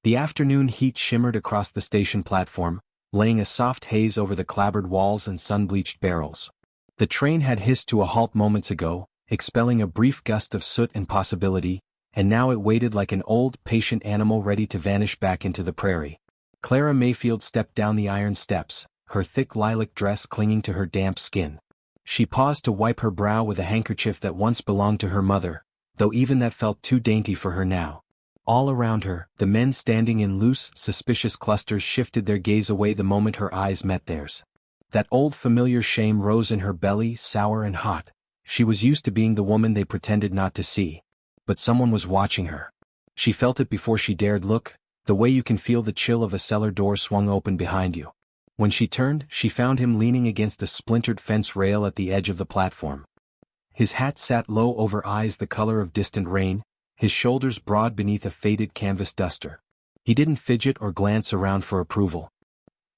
The afternoon heat shimmered across the station platform, laying a soft haze over the clapboard walls and sun-bleached barrels. The train had hissed to a halt moments ago, expelling a brief gust of soot and possibility, and now it waited like an old, patient animal ready to vanish back into the prairie. Clara Mayfield stepped down the iron steps, her thick lilac dress clinging to her damp skin. She paused to wipe her brow with a handkerchief that once belonged to her mother, though even that felt too dainty for her now. All around her, the men standing in loose, suspicious clusters shifted their gaze away the moment her eyes met theirs. That old familiar shame rose in her belly, sour and hot. She was used to being the woman they pretended not to see. But someone was watching her. She felt it before she dared look, the way you can feel the chill of a cellar door swung open behind you. When she turned, she found him leaning against a splintered fence rail at the edge of the platform. His hat sat low over eyes the color of distant rain, his shoulders broad beneath a faded canvas duster. He didn't fidget or glance around for approval.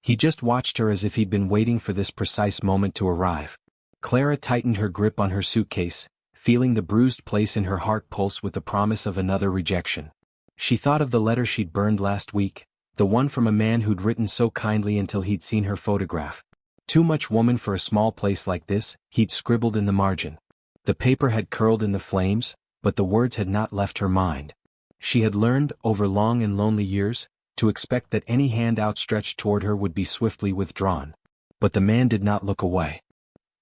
He just watched her as if he'd been waiting for this precise moment to arrive. Clara tightened her grip on her suitcase, feeling the bruised place in her heart pulse with the promise of another rejection. She thought of the letter she'd burned last week, the one from a man who'd written so kindly until he'd seen her photograph. "Too much woman for a small place like this," he'd scribbled in the margin. The paper had curled in the flames, but the words had not left her mind. She had learned, over long and lonely years, to expect that any hand outstretched toward her would be swiftly withdrawn. But the man did not look away.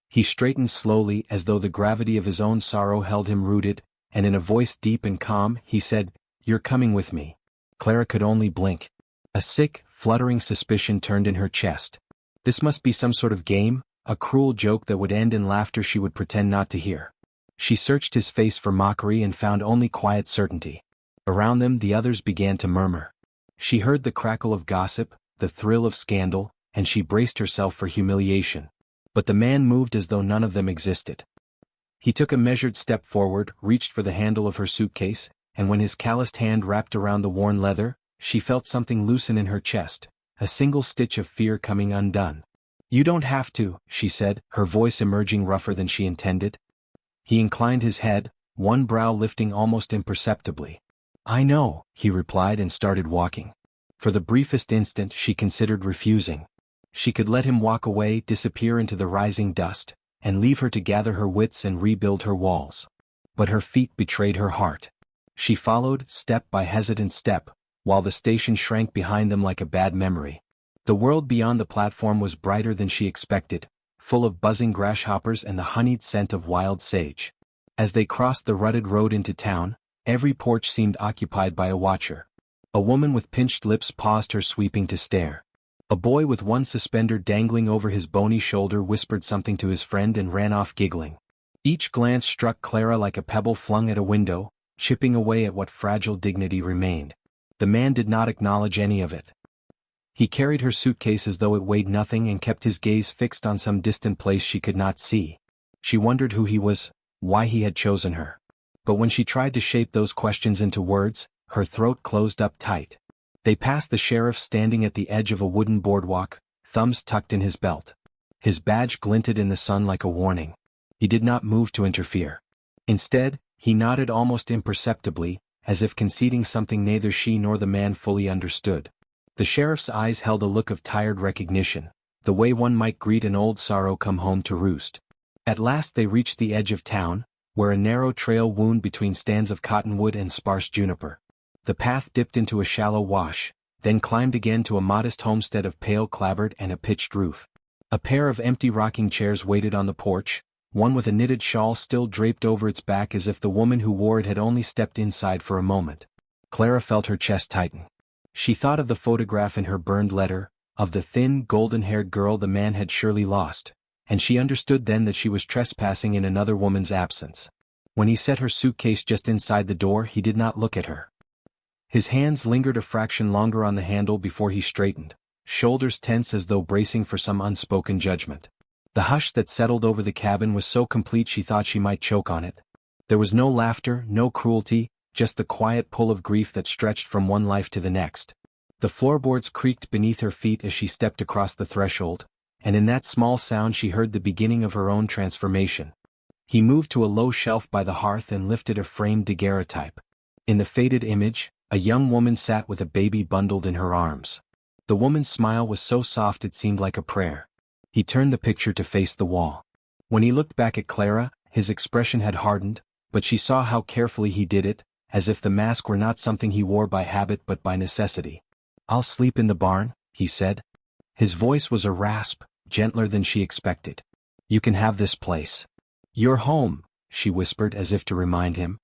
He straightened slowly as though the gravity of his own sorrow held him rooted, and in a voice deep and calm, he said, "You're coming with me." Clara could only blink. A sick, fluttering suspicion turned in her chest. This must be some sort of game, a cruel joke that would end in laughter she would pretend not to hear. She searched his face for mockery and found only quiet certainty. Around them the others began to murmur. She heard the crackle of gossip, the thrill of scandal, and she braced herself for humiliation. But the man moved as though none of them existed. He took a measured step forward, reached for the handle of her suitcase, and when his calloused hand wrapped around the worn leather, she felt something loosen in her chest, a single stitch of fear coming undone. "You don't have to," she said, her voice emerging rougher than she intended. He inclined his head, one brow lifting almost imperceptibly. "I know," he replied and started walking. For the briefest instant she considered refusing. She could let him walk away, disappear into the rising dust, and leave her to gather her wits and rebuild her walls. But her feet betrayed her heart. She followed, step by hesitant step, while the station shrank behind them like a bad memory. The world beyond the platform was brighter than she expected, full of buzzing grasshoppers and the honeyed scent of wild sage. As they crossed the rutted road into town, every porch seemed occupied by a watcher. A woman with pinched lips paused her sweeping to stare. A boy with one suspender dangling over his bony shoulder whispered something to his friend and ran off giggling. Each glance struck Clara like a pebble flung at a window, chipping away at what fragile dignity remained. The man did not acknowledge any of it. He carried her suitcase as though it weighed nothing and kept his gaze fixed on some distant place she could not see. She wondered who he was, why he had chosen her. But when she tried to shape those questions into words, her throat closed up tight. They passed the sheriff standing at the edge of a wooden boardwalk, thumbs tucked in his belt. His badge glinted in the sun like a warning. He did not move to interfere. Instead, he nodded almost imperceptibly, as if conceding something neither she nor the man fully understood. The sheriff's eyes held a look of tired recognition, the way one might greet an old sorrow come home to roost. At last they reached the edge of town, where a narrow trail wound between stands of cottonwood and sparse juniper. The path dipped into a shallow wash, then climbed again to a modest homestead of pale clapboard and a pitched roof. A pair of empty rocking chairs waited on the porch, one with a knitted shawl still draped over its back as if the woman who wore it had only stepped inside for a moment. Clara felt her chest tighten. She thought of the photograph in her burned letter, of the thin, golden-haired girl the man had surely lost, and she understood then that she was trespassing in another woman's absence. When he set her suitcase just inside the door, he did not look at her. His hands lingered a fraction longer on the handle before he straightened, shoulders tense as though bracing for some unspoken judgment. The hush that settled over the cabin was so complete she thought she might choke on it. There was no laughter, no cruelty, just the quiet pull of grief that stretched from one life to the next. The floorboards creaked beneath her feet as she stepped across the threshold, and in that small sound she heard the beginning of her own transformation. He moved to a low shelf by the hearth and lifted a framed daguerreotype. In the faded image, A young woman sat with a baby bundled in her arms. The woman's smile was so soft it seemed like a prayer. He turned the picture to face the wall. When he looked back at Clara, his expression had hardened, but she saw how carefully he did it, as if the mask were not something he wore by habit but by necessity. "I'll sleep in the barn," he said. His voice was a rasp, gentler than she expected. "You can have this place." "Your home," she whispered as if to remind him.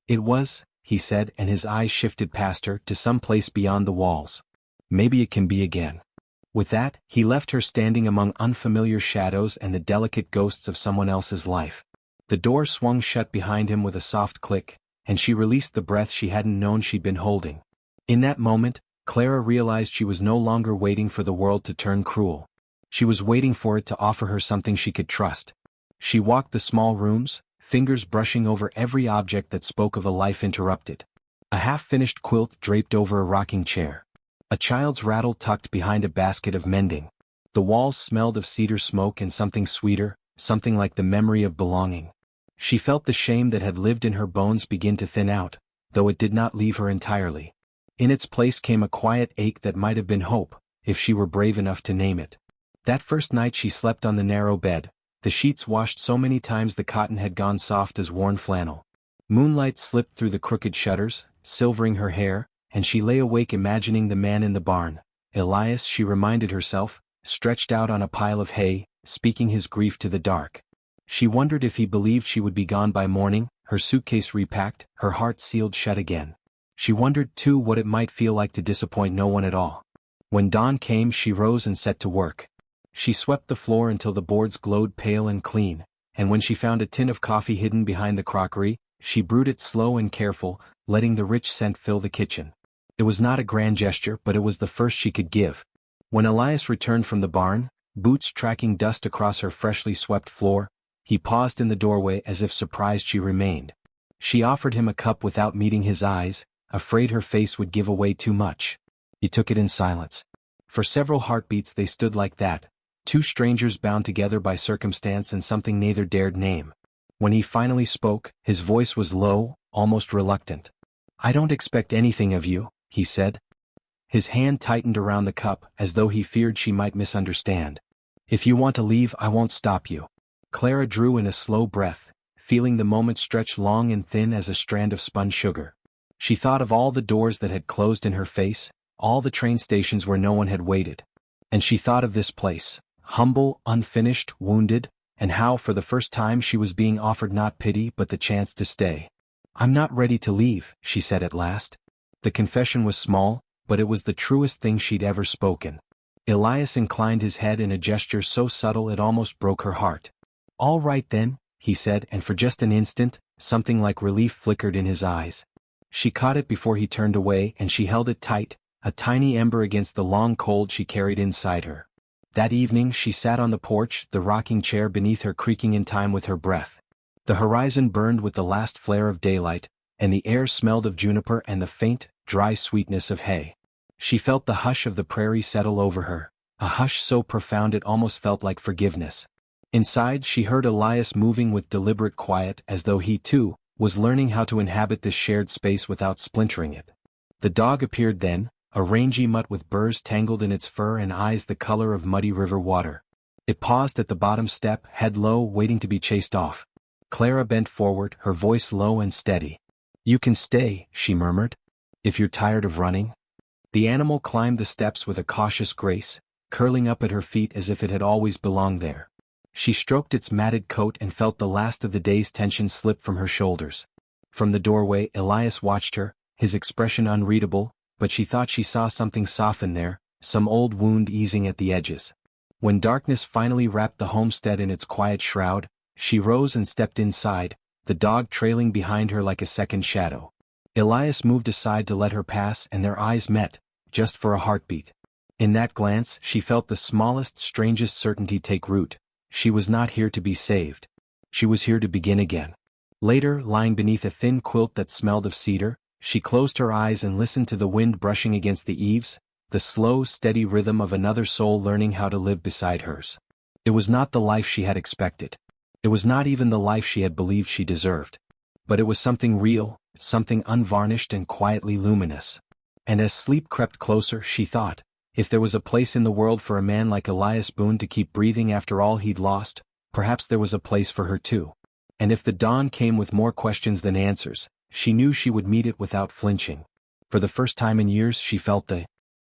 "It was," he said, and his eyes shifted past her to some place beyond the walls. "Maybe it can be again." With that, he left her standing among unfamiliar shadows and the delicate ghosts of someone else's life. The door swung shut behind him with a soft click, and she released the breath she hadn't known she'd been holding. In that moment, Clara realized she was no longer waiting for the world to turn cruel. She was waiting for it to offer her something she could trust. She walked the small rooms, fingers brushing over every object that spoke of a life interrupted. A half-finished quilt draped over a rocking chair. A child's rattle tucked behind a basket of mending. The walls smelled of cedar smoke and something sweeter, something like the memory of belonging. She felt the shame that had lived in her bones begin to thin out, though it did not leave her entirely. In its place came a quiet ache that might have been hope, if she were brave enough to name it. That first night she slept on the narrow bed, the sheets washed so many times the cotton had gone soft as worn flannel. Moonlight slipped through the crooked shutters, silvering her hair, and she lay awake imagining the man in the barn, Elias, she reminded herself, stretched out on a pile of hay, speaking his grief to the dark. She wondered if he believed she would be gone by morning, her suitcase repacked, her heart sealed shut again. She wondered too what it might feel like to disappoint no one at all. When dawn came she rose and set to work. She swept the floor until the boards glowed pale and clean, and when she found a tin of coffee hidden behind the crockery, she brewed it slow and careful, letting the rich scent fill the kitchen. It was not a grand gesture, but it was the first she could give. When Elias returned from the barn, boots tracking dust across her freshly swept floor, he paused in the doorway as if surprised she remained. She offered him a cup without meeting his eyes, afraid her face would give away too much. He took it in silence. For several heartbeats they stood like that, two strangers bound together by circumstance and something neither dared name. When he finally spoke, his voice was low, almost reluctant. "I don't expect anything of you," he said. His hand tightened around the cup as though he feared she might misunderstand. "If you want to leave, I won't stop you." Clara drew in a slow breath, feeling the moment stretch long and thin as a strand of spun sugar. She thought of all the doors that had closed in her face, all the train stations where no one had waited. And she thought of this place, humble, unfinished, wounded, and how for the first time she was being offered not pity but the chance to stay. "I'm not ready to leave," she said at last. The confession was small, but it was the truest thing she'd ever spoken. Elias inclined his head in a gesture so subtle it almost broke her heart. "All right then," he said, and for just an instant, something like relief flickered in his eyes. She caught it before he turned away and she held it tight, a tiny ember against the long cold she carried inside her. That evening she sat on the porch, the rocking chair beneath her creaking in time with her breath. The horizon burned with the last flare of daylight, and the air smelled of juniper and the faint, dry sweetness of hay. She felt the hush of the prairie settle over her, a hush so profound it almost felt like forgiveness. Inside she heard Elias moving with deliberate quiet as though he, too, was learning how to inhabit this shared space without splintering it. The dog appeared then, a rangy mutt with burrs tangled in its fur and eyes the color of muddy river water. It paused at the bottom step, head low, waiting to be chased off. Clara bent forward, her voice low and steady. "You can stay," she murmured, "if you're tired of running." The animal climbed the steps with a cautious grace, curling up at her feet as if it had always belonged there. She stroked its matted coat and felt the last of the day's tension slip from her shoulders. From the doorway Elias watched her, his expression unreadable, but she thought she saw something soften there, some old wound easing at the edges. When darkness finally wrapped the homestead in its quiet shroud, she rose and stepped inside, the dog trailing behind her like a second shadow. Elias moved aside to let her pass and their eyes met, just for a heartbeat. In that glance she felt the smallest, strangest certainty take root. She was not here to be saved. She was here to begin again. Later, lying beneath a thin quilt that smelled of cedar, she closed her eyes and listened to the wind brushing against the eaves, the slow, steady rhythm of another soul learning how to live beside hers. It was not the life she had expected. It was not even the life she had believed she deserved. But it was something real, something unvarnished and quietly luminous. And as sleep crept closer, she thought, if there was a place in the world for a man like Elias Boone to keep breathing after all he'd lost, perhaps there was a place for her too. And if the dawn came with more questions than answers, she knew she would meet it without flinching. For the first time in years she felt the